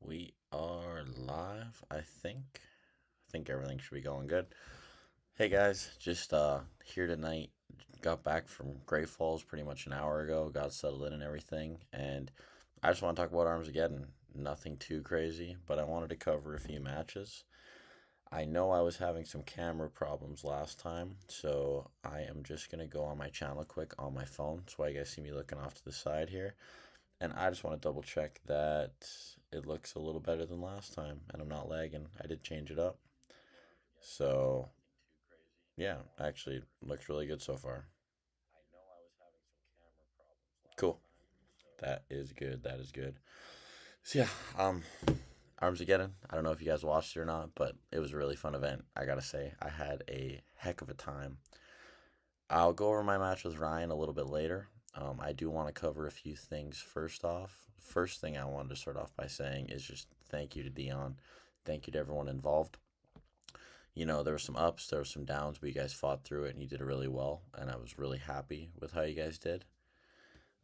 We are live, I think. I think everything should be going good. Hey guys, just here tonight. Got back from Great Falls pretty much an hour ago. Got settled in and everything, and I just want to talk about Armsageddon. Nothing too crazy, but I wanted to cover a few matches. I know I was having some camera problems last time, so I am just gonna go on my channel quick on my phone. That's why you guys see me looking off to the side here. And I just want to double check that it looks a little better than last time and I'm not lagging. I did change it up. So, yeah, actually, it looks really good so far. Cool. That is good. That is good. So, yeah, Armsageddon. I don't know if you guys watched it or not, but it was a really fun event. I gotta say, I had a heck of a time. I'll go over my match with Ryan a little bit later. I do want to cover a few things first off. First thing I wanted to start off by saying is just thank you to Dion. Thank you to everyone involved. There were some ups, there were some downs, but you guys fought through it and you did it really well. And I was really happy with how you guys did.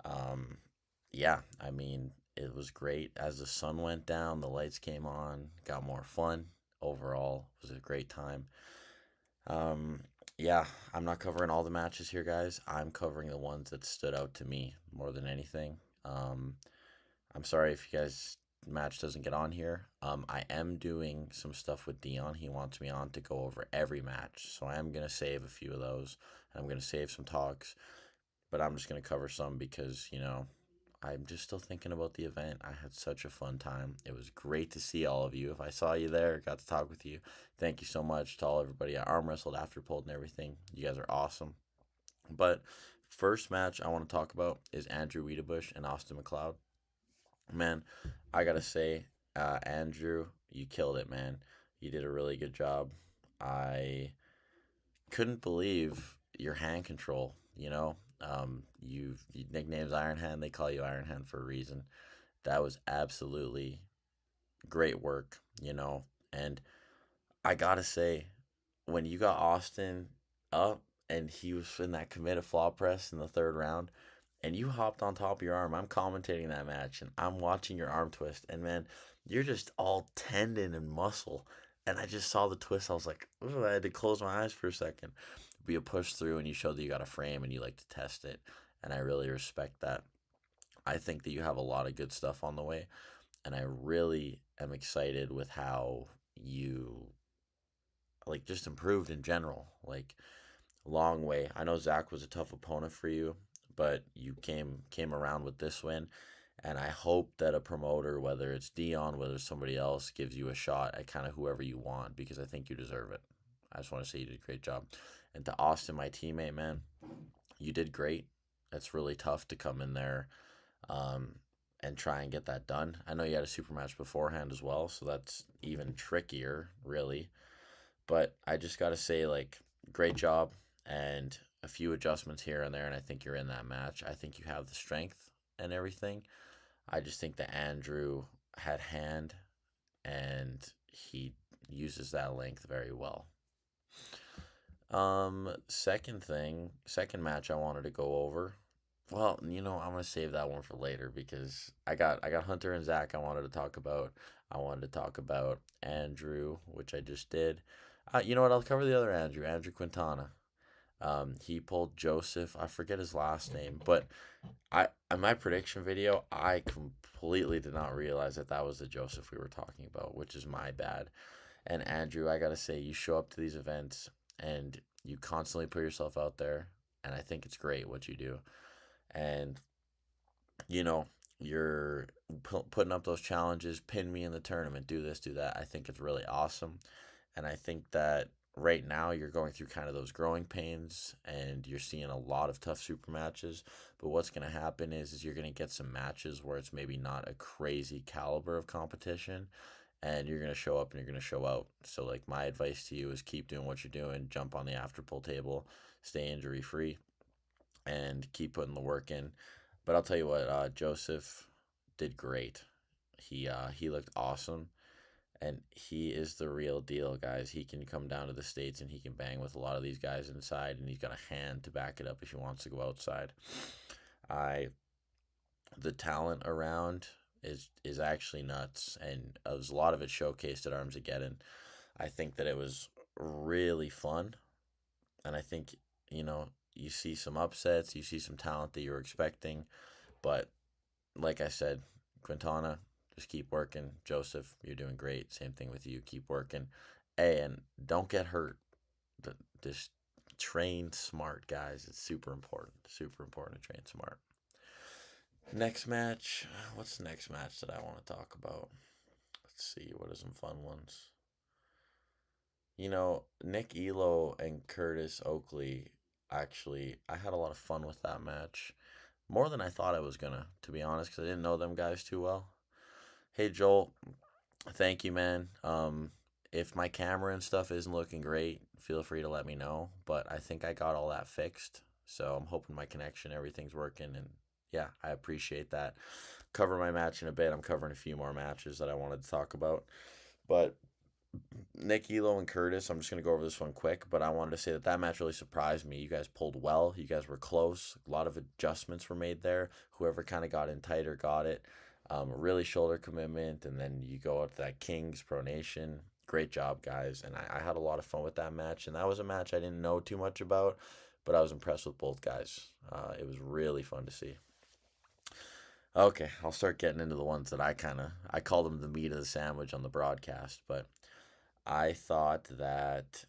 Um, yeah, I mean, it was great. As the sun went down, the lights came on, got more fun. Overall, it was a great time. Um, yeah, I'm not covering all the matches here, guys. I'm covering the ones that stood out to me more than anything. I'm sorry if you guys match doesn't get on here. I am doing some stuff with Dion. He wants me on to go over every match, so I am gonna save a few of those. I'm gonna save some talks, but I'm just gonna cover some because I'm just still thinking about the event. I had such a fun time. It was great to see all of you. If I saw you there, got to talk with you, thank you so much to all everybody. I arm wrestled, after pulled, and everything. You guys are awesome. But first match I want to talk about is Andrew Wiedebush and Austin McLeod. Man, I gotta say, Andrew, you killed it, man. You did a really good job. I couldn't believe your hand control. You nicknames Iron Hand. They call you Iron Hand for a reason. That was absolutely great work. And I gotta say, when you got Austin up and he was in that committed flop press in the third round, and you hopped on top of your arm. I'm commentating that match and I'm watching your arm twist, and man, you're just all tendon and muscle. And I just saw the twist. I was like, ooh, I had to close my eyes for a second. But you pushed through and you showed that you got a frame and you like to test it. And I really respect that. I think that you have a lot of good stuff on the way. And I really am excited with how you like just improved in general. Like long way. I know Zach was a tough opponent for you, but you came around with this win, and I hope that a promoter, whether it's Dion, whether it's somebody else, gives you a shot at kind of whoever you want because I think you deserve it. I just want to say you did a great job. And to Austin, my teammate, man, you did great. It's really tough to come in there um, and try and get that done. I know you had a super match beforehand as well, so that's even trickier, really. But I just got to say, like, great job and a few adjustments here and there, and I think you're in that match. I think you have the strength and everything. I just think that Andrew had hand and he uses that length very well. Second match I wanted to go over. Well, I'm gonna save that one for later because I got Hunter and Zach I wanted to talk about. I wanted to talk about Andrew, which I just did. You know what? I'll cover the other Andrew, Andrew Quintana. He pulled Joseph. I forget his last name, but I in my prediction video, I completely did not realize that that was the Joseph we were talking about, which is my bad. And Andrew, I gotta say, you show up to these events and you constantly put yourself out there, and I think it's great what you do. And you know, you're putting up those challenges, pin me in the tournament, do this, do that. I think it's really awesome. And I think that right now you're going through kind of those growing pains and you're seeing a lot of tough super matches. But what's going to happen is you're going to get some matches where it's maybe not a crazy caliber of competition and you're going to show up and you're going to show out. So, like, my advice to you is keep doing what you're doing, jump on the after pull table, stay injury free, and keep putting the work in. But I'll tell you what, Joseph did great. He looked awesome, and he is the real deal, guys. He can come down to the states and he can bang with a lot of these guys inside, and he's got a hand to back it up if he wants to go outside. I the talent around is actually nuts, and there's a lot of it showcased at Armsageddon. I think that it was really fun, and I think you know you see some upsets, you see some talent that you were expecting, but like I said, Quintana, just keep working. Joseph, you're doing great. Same thing with you. Keep working. Hey, and don't get hurt. Just train smart, guys. It's super important. Super important to train smart. Next match. What's the next match that I want to talk about? Let's see. What are some fun ones? Nick Elo and Curtis Oakley. Actually, I had a lot of fun with that match. More than I thought I was gonna, to be honest, because I didn't know them guys too well. Hey Joel, thank you, man. If my camera and stuff isn't looking great, feel free to let me know. But I think I got all that fixed, so I'm hoping my connection, everything's working, and yeah, I appreciate that. Cover my match in a bit. I'm covering a few more matches that I wanted to talk about, but Nick Elo and Curtis. I'm just gonna go over this one quick, but I wanted to say that that match really surprised me. You guys pulled well. You guys were close. A lot of adjustments were made there. Whoever kind of got in tighter got it. Really shoulder commitment, and then you go out to that King's pronation. Great job, guys, and I had a lot of fun with that match. And that was a match I didn't know too much about, but I was impressed with both guys. It was really fun to see. Okay, I'll start getting into the ones that I call them the meat of the sandwich on the broadcast, but I thought that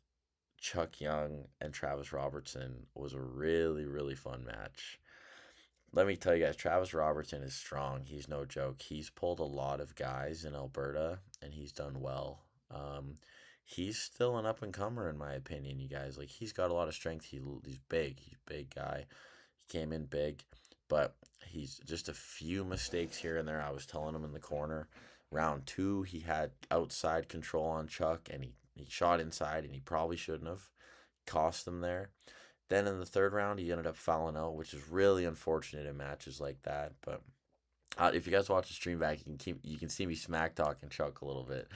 Chuck Young and Travis Robertson was a really, really fun match. Let me tell you guys, Travis Robertson is strong. He's no joke. He's pulled a lot of guys in Alberta, and he's done well. He's still an up and comer, in my opinion, you guys. Like, he's got a lot of strength. He's big. He's a big guy. He came in big, but he's just a few mistakes here and there. I was telling him in the corner. Round two, he had outside control on Chuck, and he shot inside, and he probably shouldn't have. Cost him there. Then in the third round, he ended up fouling out, which is really unfortunate in matches like that. But if you guys watch the stream back, you can see me smack talking Chuck a little bit.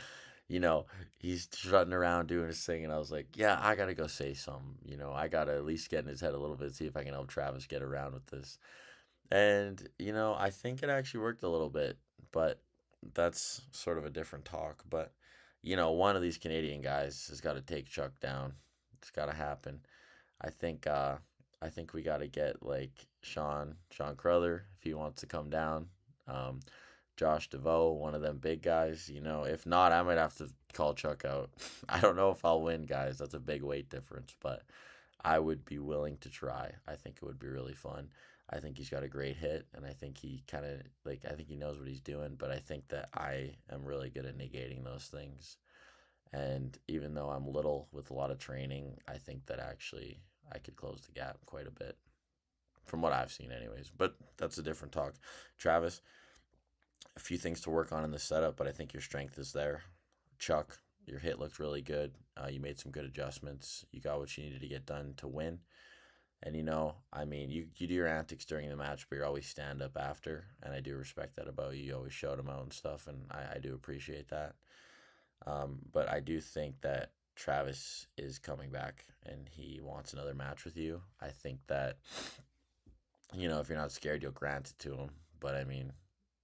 You know, he's strutting around doing his thing, and I was like, yeah, I gotta go say something. I gotta at least get in his head a little bit, see if I can help Travis get around with this. And I think it actually worked a little bit, but that's sort of a different talk. But one of these Canadian guys has got to take Chuck down. It's got to happen. I think I think we got to get like Sean Crowther if he wants to come down. Um, Josh DeVoe, one of them big guys. If not, I might have to call Chuck out. I don't know if I'll win, guys. That's a big weight difference, but I would be willing to try. I think it would be really fun. I think he's got a great hit, and I think he kind of I think he knows what he's doing. But I think that I am really good at negating those things. And even though I'm little with a lot of training, I think that actually I could close the gap quite a bit from what I've seen, anyways. But that's a different talk. Travis, a few things to work on in the setup, but I think your strength is there. Chuck, your hit looked really good. You made some good adjustments. You got what you needed to get done to win. And I mean, you do your antics during the match, but you're always stand up after, and I do respect that about you. You always shout them out and stuff, and I do appreciate that. But I do think that Travis is coming back, and he wants another match with you. I think that if you're not scared, you'll grant it to him. But I mean,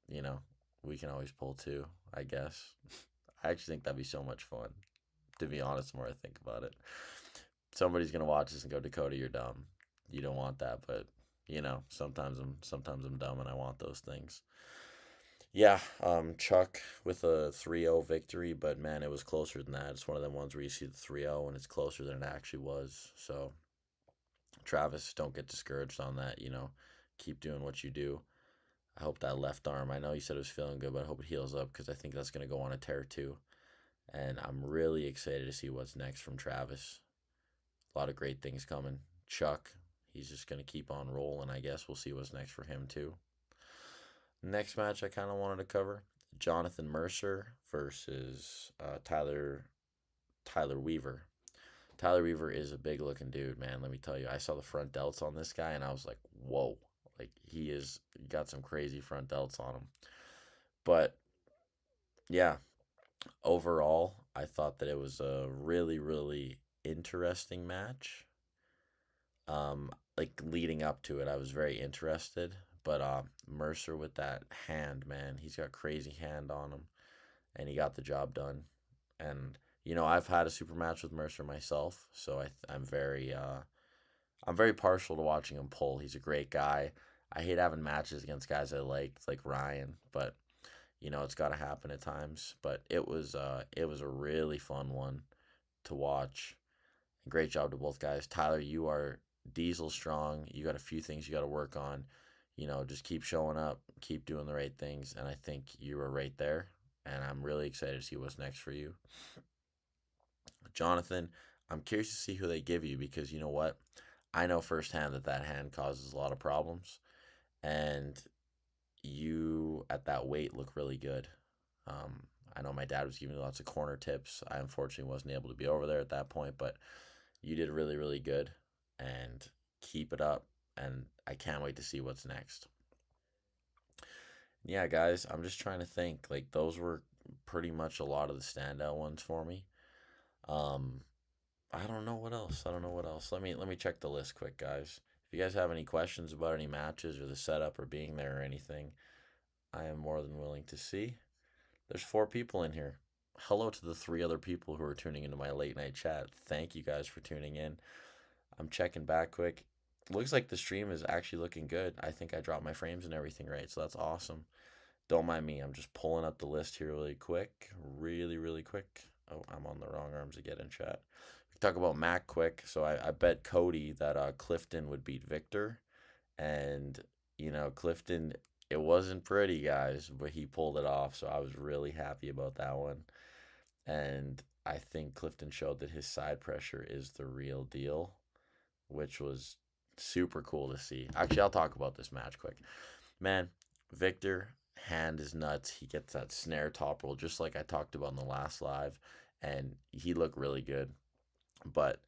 you know, we can always pull two, I guess. I actually think that'd be so much fun. To be honest, the more I think about it, somebody's gonna watch this and go, Dakota, you're dumb. You don't want that, but sometimes I'm dumb and I want those things. Yeah, Chuck with a 3-0 victory, but man, it was closer than that. It's one of them ones where you see the 3-0 and it's closer than it actually was. So, Travis, don't get discouraged on that. Keep doing what you do. I hope that left arm, I know you said it was feeling good, but I hope it heals up because I think that's going to go on a tear too. And I'm really excited to see what's next from Travis. A lot of great things coming. Chuck, he's just going to keep on rolling, I guess. We'll see what's next for him too. Next match I kind of wanted to cover, Jonathan Mercer versus Tyler Weaver. Tyler Weaver is a big looking dude, man. Let me tell you, I saw the front delts on this guy and I was like, whoa, like he got some crazy front delts on him. But yeah, overall, I thought that it was a really, really interesting match. Like leading up to it, I was very interested, But Mercer with that hand, man, he's got crazy hand on him, and he got the job done. And I've had a super match with Mercer myself, so I'm very partial to watching him pull. He's a great guy. I hate having matches against guys I like Ryan, but it's got to happen at times. But it was a really fun one to watch. Great job to both guys. Tyler, you are diesel strong. You got a few things you got to work on. Just keep showing up, keep doing the right things, and I think you were right there. And I'm really excited to see what's next for you. Jonathan, I'm curious to see who they give you because you know what? I know firsthand that hand causes a lot of problems, and you at that weight look really good. I know my dad was giving me lots of corner tips. I unfortunately wasn't able to be over there at that point, but you did really, really good, and keep it up. And I can't wait to see what's next. Yeah, guys, I'm just trying to think. Like those were pretty much a lot of the standout ones for me. Um, I don't know what else. I don't know what else. Let me check the list quick, guys. If you guys have any questions about any matches or the setup or being there or anything, I am more than willing to see. There's 4 people in here. Hello to the 3 other people who are tuning into my late night chat. Thank you guys for tuning in. I'm checking back quick. Looks like the stream is actually looking good. I think I dropped my frames and everything right, so that's awesome. Don't mind me. I'm just pulling up the list here really quick. Really, really quick. Oh, I'm on the wrong Armsageddon chat. We talk about Mac quick. So I bet Cody that Clifton would beat Victor. And, Clifton, it wasn't pretty, guys, but he pulled it off. So I was really happy about that one. And I think Clifton showed that his side pressure is the real deal, which was super cool to see. Actually, I'll talk about this match quick. Man, Victor, hand is nuts. He gets that snare top roll just like I talked about in the last live, and he looked really good. But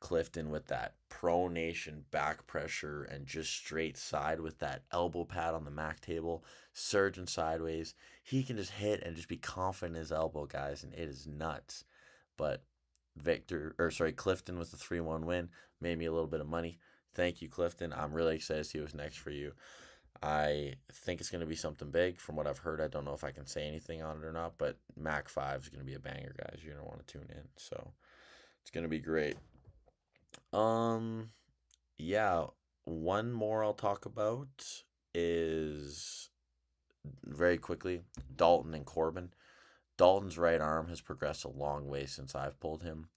Clifton with that pronation back pressure and just straight side with that elbow pad on the Mac table, surging sideways. He can just hit and just be confident in his elbow, guys, and it is nuts. But Clifton with the 3-1 win made me a little bit of money. Thank you, Clifton. I'm really excited to see what's next for you. I think it's going to be something big. From what I've heard, I don't know if I can say anything on it or not, but Mac 5 is going to be a banger, guys. You're going to want to tune in. So it's going to be great. Um, yeah, one more I'll talk about is very quickly Dalton and Corbin. Dalton's right arm has progressed a long way since I've pulled him,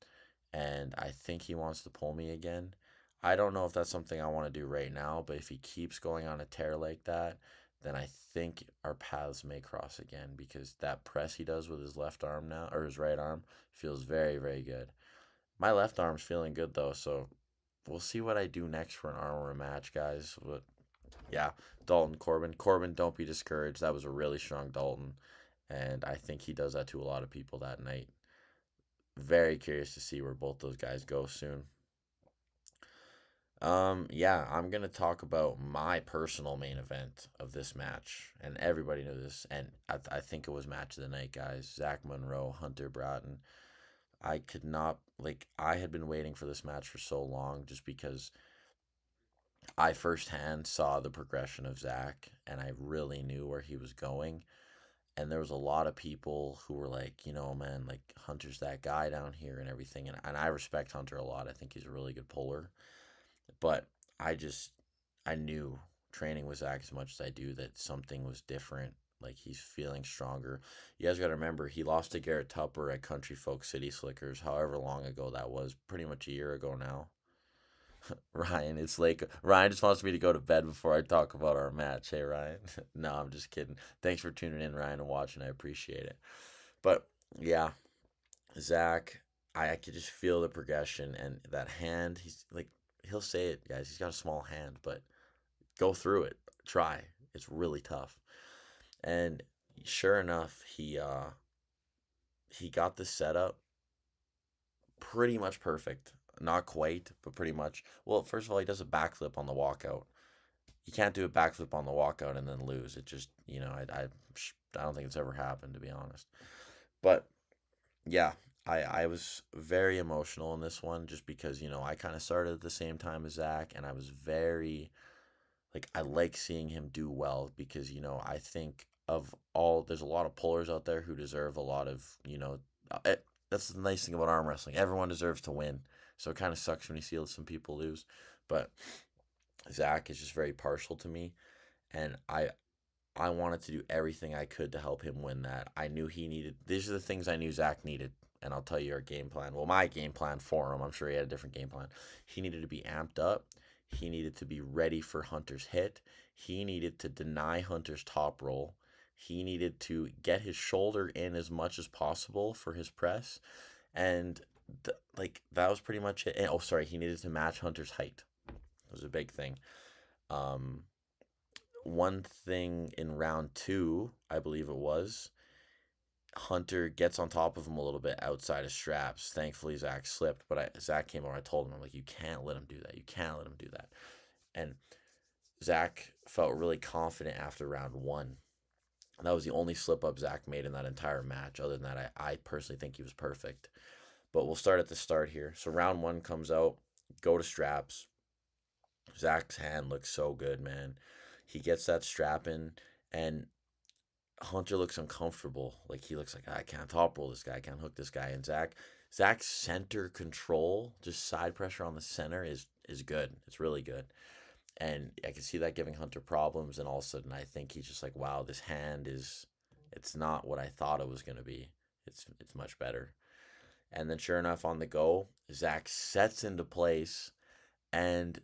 and I think he wants to pull me again. I don't know if that's something I want to do right now, but if he keeps going on a tear like that, then I think our paths may cross again because that press he does with his left arm now, or his right arm, feels very, very good. My left arm's feeling good though, so we'll see what I do next for an armor match, guys. But yeah, Dalton, Corbin. Corbin, don't be discouraged. That was a really strong Dalton, and I think he does that to a lot of people that night. Very curious to see where both those guys go soon. Yeah, I'm gonna talk about my personal main event of this match, and everybody knew this, and I think it was match of the night, guys. Zach Monroe, Hunter Broughton. I could not I had been waiting for this match for so long, just because I firsthand saw the progression of Zach, and I really knew where he was going. And there was a lot of people who were like, man, like Hunter's that guy down here and everything, and I respect Hunter a lot. I think he's a really good puller. But I knew training with Zach as much as I do that something was different. Like he's feeling stronger. You guys got to remember he lost to Garrett Tupper at Country Folk City Slickers, however long ago that was, pretty much a year ago now. Ryan, it's like Ryan just wants me to go to bed before I talk about our match. Hey Ryan, no, I'm just kidding. Thanks for tuning in, Ryan, and watching. I appreciate it. But yeah, Zach, I could just feel the progression and that hand. He's like he'll say it, guys. He's got a small hand, but go through it. Try. It's really tough. And sure enough, he got the setup pretty much perfect. Not quite, but pretty much. Well, first of all, he does a backflip on the walkout. You can't do a backflip on the walkout and then lose. It just, I don't think it's ever happened, to be honest. But yeah, I was very emotional in this one just because, I kind of started at the same time as Zach, and I was very like I like seeing him do well because I think of all there's a lot of pullers out there who deserve a lot of that's the nice thing about arm wrestling. Everyone deserves to win, so it kind of sucks when you see some people lose. But Zach is just very partial to me, and I wanted to do everything I could to help him win that. I knew he needed. These are the things I knew Zach needed, and I'll tell you our game plan. Well, my game plan for him. I'm sure he had a different game plan. He needed to be amped up. He needed to be ready for Hunter's hit. He needed to deny Hunter's top roll. He needed to get his shoulder in as much as possible for his press, and like that was pretty much it. And, oh, sorry, he needed to match Hunter's height. It was a big thing. Um, One thing in round two, I believe it was, Hunter gets on top of him a little bit outside of straps. Thankfully, Zach slipped, but Zach came over. I told him, I'm like, you can't let him do that. You can't let him do that. And Zach felt really confident after round one. That was the only slip up Zach made in that entire match. Other than that, I personally think he was perfect. But we'll start at the start here. So round one comes out, go to straps. Zach's hand looks so good, man. He gets that strap in, and Hunter looks uncomfortable. Like he looks like I can't top roll this guy, I can't hook this guy. And Zach's center control, just side pressure on the center is good. It's really good. And I can see that giving Hunter problems. And all of a sudden, I think he's just like, wow, this hand is, it's not what I thought it was gonna be. It's much better. And then sure enough, on the go, Zach sets into place, and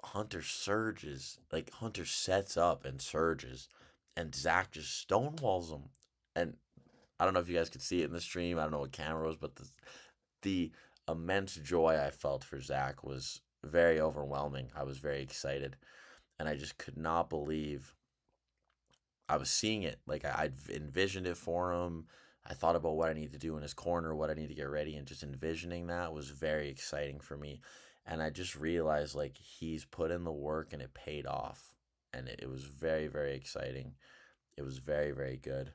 Hunter surges. Like Hunter sets up and surges, and Zach just stonewalls him. And I don't know if you guys could see it in the stream. I don't know what camera was, but the immense joy I felt for Zach was very overwhelming. I was very excited, and I just could not believe I was seeing it. Like I'd envisioned it for him. I thought about what I need to do in his corner, what I need to get ready, and just envisioning that was very exciting for me. And I just realized like he's put in the work and it paid off. And it was very, very exciting. It was very, very good.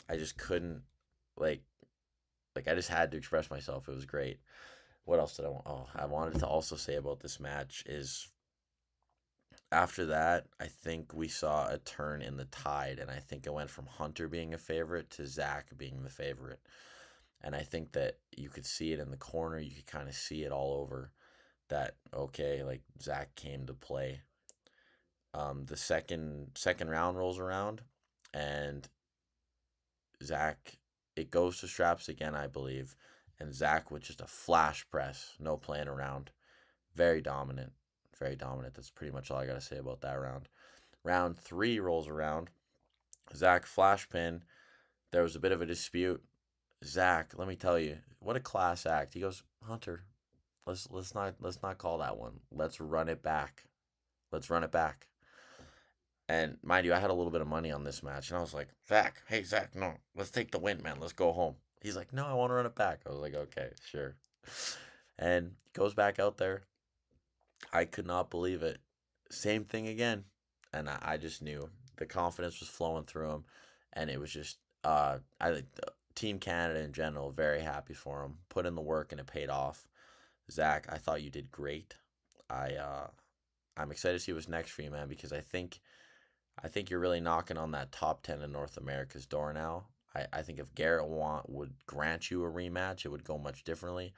I just couldn't like I just had to express myself. It was great. What else did I want? Oh, I wanted to also say about this match is after that, I think we saw a turn in the tide, and I think it went from Hunter being a favorite to Zach being the favorite. And I think that you could see it in the corner. You could kind of see it all over that, okay, like Zach came to play. The second round rolls around, and Zach, it goes to straps again, I believe. And Zach with just a flash press, no playing around. Very dominant. Very dominant. That's pretty much all I got to say about that round. Round three rolls around. Zach flash pin. There was a bit of a dispute. Zach, let me tell you, what a class act. He goes, Hunter, let's not call that one. Let's run it back. Let's run it back. And mind you, I had a little bit of money on this match, and I was like, Zach, hey Zach, no, let's take the win, man. Let's go home. He's like, no, I want to run it back. I was like, okay, sure. And goes back out there. I could not believe it. Same thing again. And I just knew the confidence was flowing through him. And it was just, I think Team Canada in general, very happy for him. Put in the work and it paid off. Zach, I thought you did great. I'm excited to see what's next for you, man, because I think you're really knocking on that top 10 in North America's door now. I think if Garrett would grant you a rematch, it would go much differently.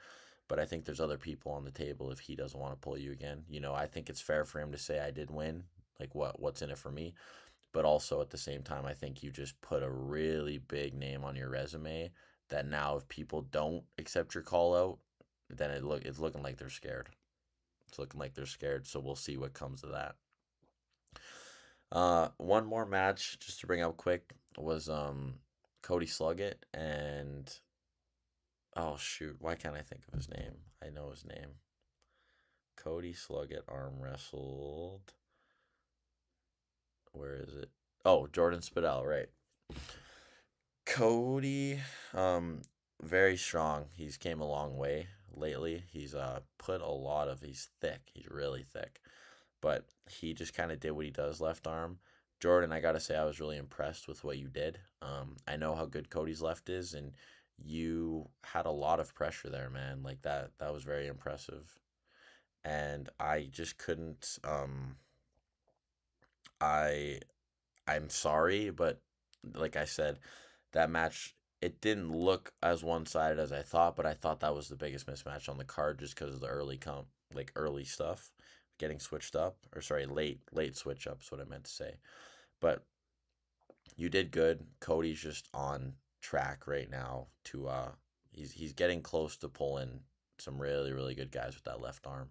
But I think there's other people on the table if he doesn't want to pull you again. I think it's fair for him to say I did win. Like what's in it for me? But also at the same time, I think you just put a really big name on your resume that now if people don't accept your call out, then it's looking like they're scared. It's looking like they're scared. So we'll see what comes of that. One more match just to bring up quick was Cody Sluggett and oh shoot, why can't I think of his name? I know his name. Cody Sluggett arm wrestled. Where is it? Oh, Jordan Spidell, right. Cody, very strong. He's came a long way lately. He's put a lot of he's thick. He's really thick. But he just kind of did what he does left arm. Jordan, I gotta say, I was really impressed with what you did. I know how good Cody's left is, and you had a lot of pressure there, man. Like that was very impressive. And I just couldn't. I I'm sorry, but like I said, that match, it didn't look as one sided as I thought, but I thought that was the biggest mismatch on the card just because of the early stuff, getting switched up, or sorry, late switch up is what I meant to say. But you did good. Cody's just on track right now to he's getting close to pulling some really good guys with that left arm.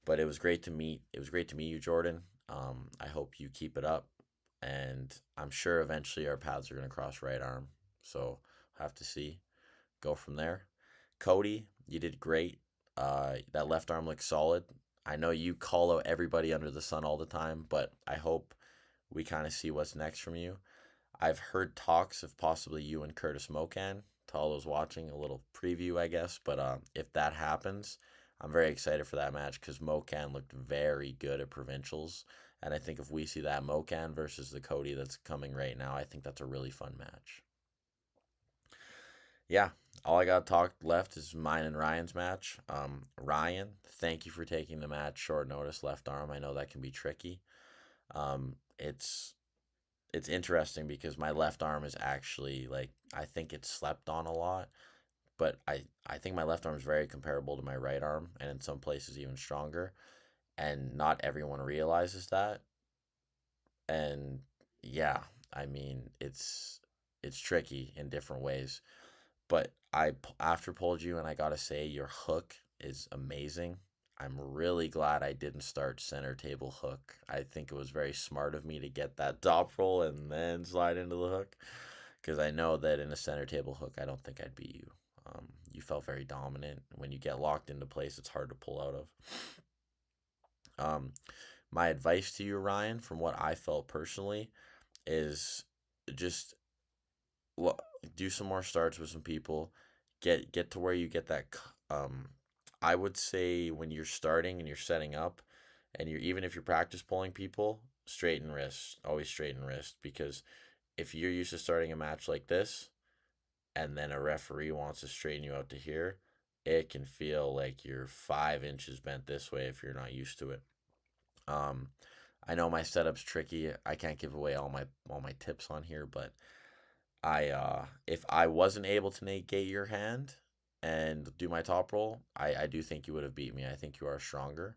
But it was great to meet. It was great to meet you, Jordan. I hope you keep it up, and I'm sure eventually our paths are gonna cross right arm. So have to see. Go from there. Cody, you did great. That left arm looks solid. I know you call out everybody under the sun all the time, but I hope we kind of see what's next from you. I've heard talks of possibly you and Curtis Mocan. To all those watching, a little preview, I guess. But if that happens, I'm very excited for that match because Mocan looked very good at provincials, and I think if we see that Mocan versus the Cody that's coming right now, I think that's a really fun match. Yeah, all I got to talk left is mine and Ryan's match. Ryan, thank you for taking the match short notice, left arm. I know that can be tricky. Um, it's it's interesting because my left arm is actually like I think it's slept on a lot, but I think my left arm is very comparable to my right arm and in some places even stronger, and not everyone realizes that. And yeah, I mean, it's tricky in different ways, but after pulled you and I got to say your hook is amazing. I'm really glad I didn't start center table hook. I think it was very smart of me to get that top roll and then slide into the hook because I know that in a center table hook, I don't think I'd beat you. You felt very dominant. When you get locked into place, it's hard to pull out of. Um, my advice to you, Ryan, from what I felt personally, is just lo- do some more starts with some people. Get to where you get that. I would say when you're starting and you're setting up, and you're even if you're practice pulling people, straighten wrist. Always straighten wrist because if you're used to starting a match like this, and then a referee wants to straighten you out to here, it can feel like you're 5 inches bent this way if you're not used to it. Um, I know my setup's tricky. I can't give away all my tips on here, but if I wasn't able to negate your hand and do my top roll, I do think you would have beat me. I think you are stronger.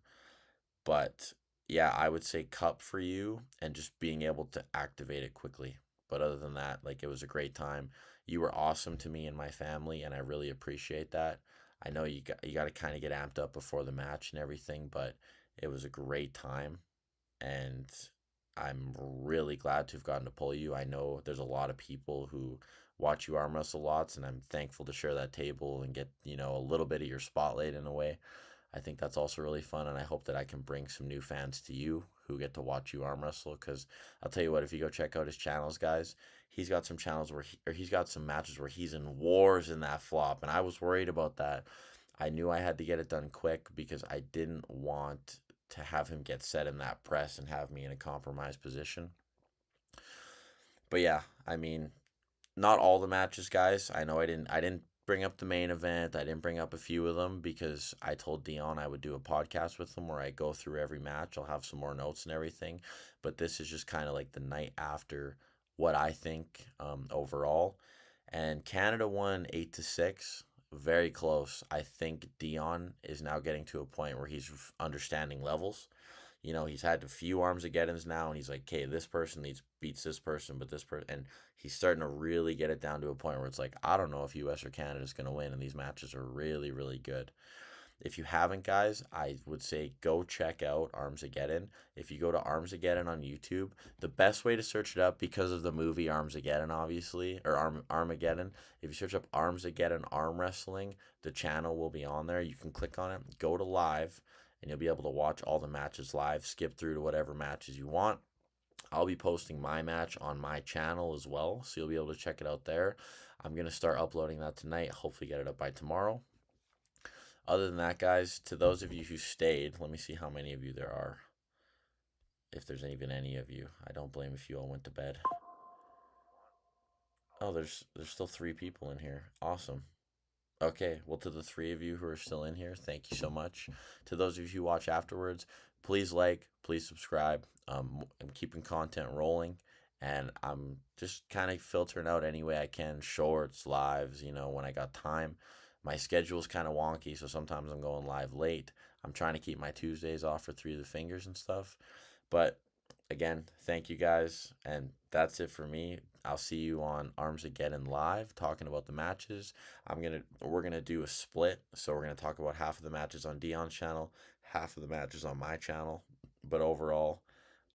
But yeah, I would say cup for you and just being able to activate it quickly. But other than that, like it was a great time. You were awesome to me and my family, and I really appreciate that. I know you got to kind of get amped up before the match and everything, but it was a great time, and I'm really glad to have gotten to pull you. I know there's a lot of people who watch you arm wrestle lots, and I'm thankful to share that table and get a little bit of your spotlight in a way. I think that's also really fun, and I hope that I can bring some new fans to you who get to watch you arm wrestle. Because I'll tell you what, if you go check out his channels, guys, he's got some channels or he's got some matches where he's in wars in that flop, and I was worried about that. I knew I had to get it done quick because I didn't want to have him get set in that press and have me in a compromised position. But yeah, I mean, not all the matches, guys. I know I didn't bring up the main event. I didn't bring up a few of them because I told Dion I would do a podcast with him where I go through every match. I'll have some more notes and everything. But this is just kind of like the night after what I think overall. And Canada won 8-6, very close. I think Dion is now getting to a point where he's understanding levels. He's had a few Armsageddons now, and he's like, okay, this person needs beats this person, but this person, and he's starting to really get it down to a point where it's like, I don't know if U.S. or Canada is going to win, and these matches are really good. If you haven't, guys, I would say go check out Armsageddon. If you go to Armsageddon on YouTube, the best way to search it up because of the movie Armsageddon, obviously, or Armageddon. If you search up Armsageddon arm wrestling, the channel will be on there. You can click on it, go to live, and you'll be able to watch all the matches live. Skip through to whatever matches you want. I'll be posting my match on my channel as well, so you'll be able to check it out there. I'm going to start uploading that tonight, hopefully get it up by tomorrow. Other than that, guys, to those of you who stayed, let me see how many of you there are. If there's even any of you. I don't blame if you all went to bed. Oh, there's still 3 people in here. Awesome. Okay, well, to the three of you who are still in here, thank you so much. To those of you who watch afterwards, please like, please subscribe. I'm keeping content rolling, and I'm just kind of filtering out any way I can, shorts, lives, when I got time. My schedule's kind of wonky, so sometimes I'm going live late. I'm trying to keep my Tuesdays off for Three of the Fingers and stuff. But again, thank you guys, and that's it for me. I'll see you on Armsageddon live talking about the matches. We're gonna do a split, so we're gonna talk about half of the matches on Dion's channel, half of the matches on my channel. But overall,